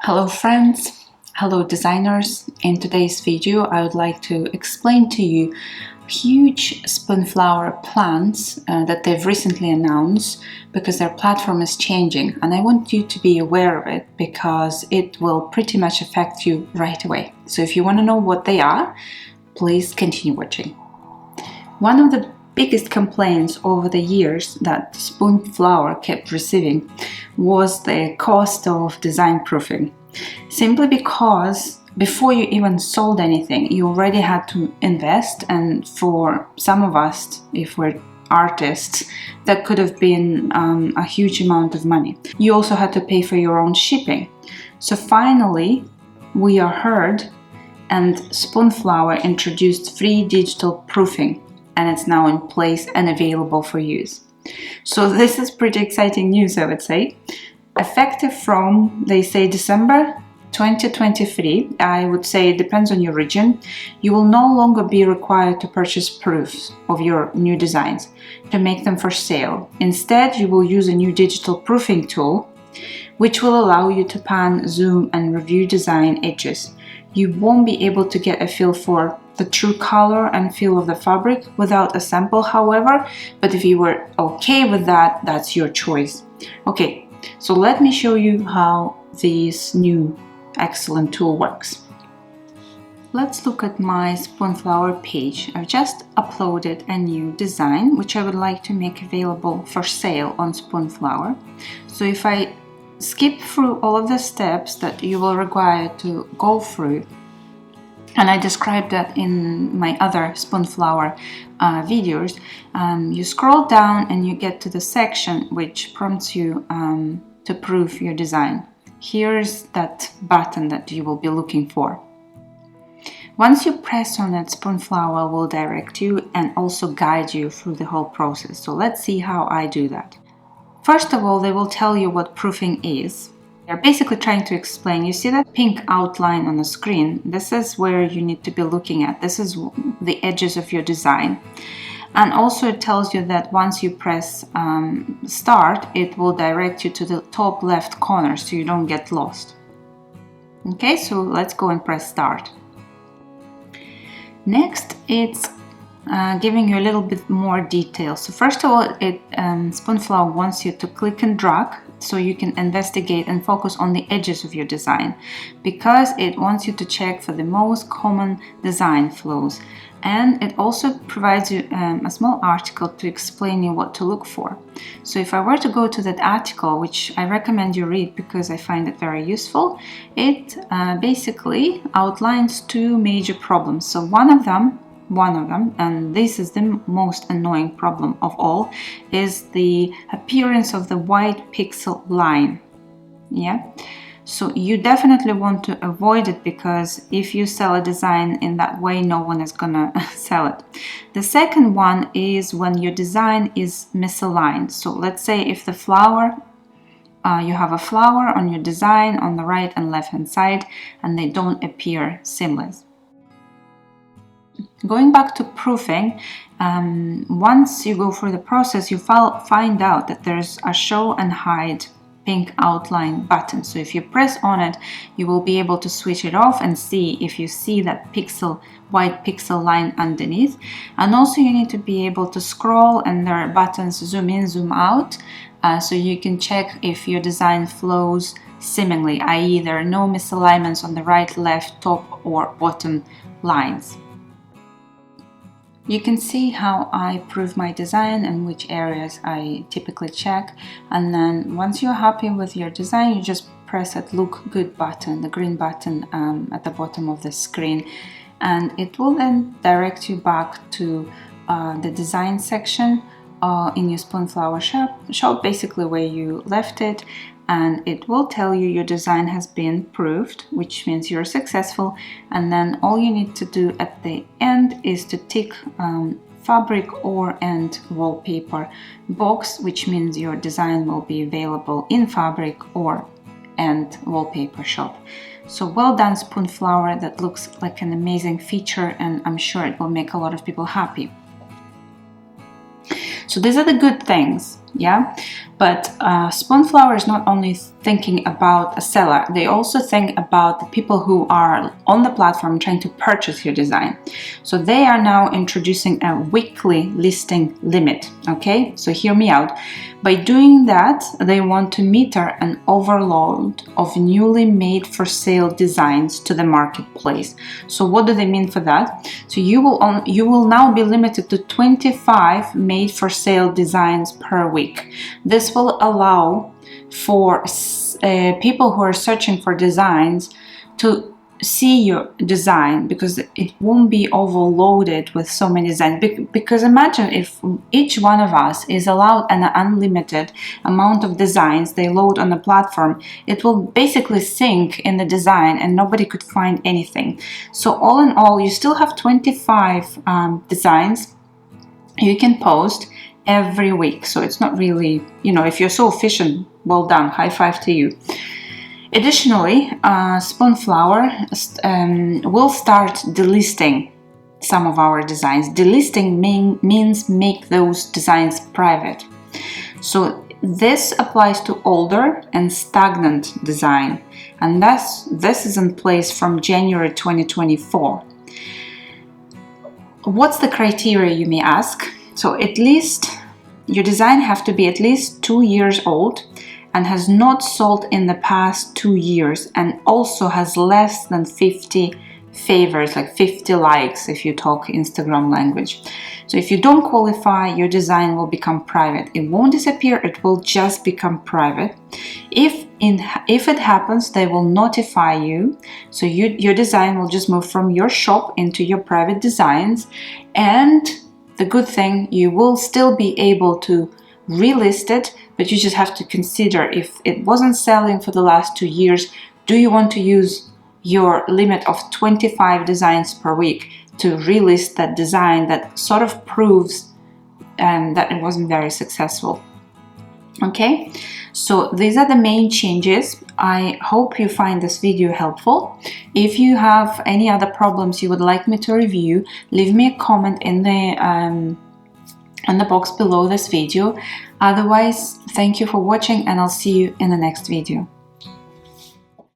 Hello friends, hello designers. In today's video I would like to explain to you huge Spoonflower plans that they've recently announced because their platform is changing, and I want you to be aware of it because it will pretty much affect you right away. So if you want to know what they are, please continue watching. One of the biggest complaints over the years that Spoonflower kept receiving was the cost of design proofing. Simply because before you even sold anything, you already had to invest, and for some of us, if we're artists, that could have been a huge amount of money. You also had to pay for your own shipping. So finally, we are heard, and Spoonflower introduced free digital proofing, and it's now in place and available for use. So this is pretty exciting news, I would say. Effective from, they say, December 2023, I would say it depends on your region, you will no longer be required to purchase proofs of your new designs to make them for sale. Instead, you will use a new digital proofing tool, which will allow you to pan, zoom, and review design edges. You won't be able to get a feel for the true color and feel of the fabric without a sample, however, but if you were okay with that, that's your choice. Okay, so let me show you how this new excellent tool works. Let's look at my Spoonflower page. I've just uploaded a new design which I would like to make available for sale on Spoonflower. So if I skip through all of the steps that you will require to go through, and I described that in my other Spoonflower videos, you scroll down and you get to the section which prompts you to proof your design. Here's that button that you will be looking for. Once you press on it, Spoonflower will direct you and also guide you through the whole process. So let's see how I do that. First of all, they will tell you what proofing is. They're basically trying to explain. You see that pink outline on the screen? This is where you need to be looking at. This is the edges of your design. And also it tells you that once you press start, it will direct you to the top left corner so you don't get lost. Okay, so let's go and press start. Next, it's giving you a little bit more detail. So first of all, Spoonflower wants you to click and drag so you can investigate and focus on the edges of your design, because it wants you to check for the most common design flows. And it also provides you a small article to explain you what to look for. So if I were to go to that article, which I recommend you read because I find it very useful, it basically outlines two major problems. So one of them, and this is the most annoying problem of all, is the appearance of the white pixel line. Yeah. So you definitely want to avoid it, because if you sell a design in that way, no one is gonna sell it. The second one is when your design is misaligned. So let's say if the flower, you have a flower on your design on the right and left hand side, and they don't appear seamless. Going back to proofing, once you go through the process, you find out that there's a show and hide pink outline button. So if you press on it, you will be able to switch it off and see if you see that white pixel line underneath. And also you need to be able to scroll, and there are buttons zoom in, zoom out, so you can check if your design flows seamlessly, i.e. there are no misalignments on the right, left, top or bottom lines. You can see how I proof my design and which areas I typically check, and then once you're happy with your design, you just press that look good button, the green button at the bottom of the screen, and it will then direct you back to the design section in your Spoonflower shop, basically where you left it, and it will tell you your design has been proofed, which means you're successful. And then all you need to do at the end is to tick fabric or and wallpaper box, which means your design will be available in fabric or and wallpaper shop. So well done, Spoonflower. That looks like an amazing feature, and I'm sure it will make a lot of people happy. So these are the good things. yeah. But Spoonflower is not only thinking about a seller, they also think about the people who are on the platform trying to purchase your design. So they are now introducing a weekly listing limit, okay? So hear me out. By doing that, they want to meter an overload of newly made for sale designs to the marketplace. So what do they mean for that? So you will now be limited to 25 made for sale designs per week. This will allow for people who are searching for designs to see your design, because it won't be overloaded with so many designs. Because imagine if each one of us is allowed an unlimited amount of designs they load on the platform, it will basically sink in the design and nobody could find anything. So all in all, you still have 25 designs you can post every week. So it's not really, if you're so efficient, well done, high five to you. Additionally, Spoonflower will start delisting some of our designs. Delisting means make those designs private. So this applies to older and stagnant design, and this is in place from January 2024. What's the criteria, you may ask? So at least your design have to be at least 2 years old and has not sold in the past 2 years, and also has less than 50 favors, like 50 likes if you talk Instagram language. So if you don't qualify, your design will become private. It won't disappear, it will just become private. If it happens, they will notify you. So your design will just move from your shop into your private designs. And the good thing, you will still be able to relist it, but you just have to consider, if it wasn't selling for the last 2 years, do you want to use your limit of 25 designs per week to relist that design that sort of proves that it wasn't very successful? Okay, so these are the main changes. I hope you find this video helpful. If you have any other problems you would like me to review, leave me a comment in the box below this video. Otherwise, thank you for watching, and I'll see you in the next video.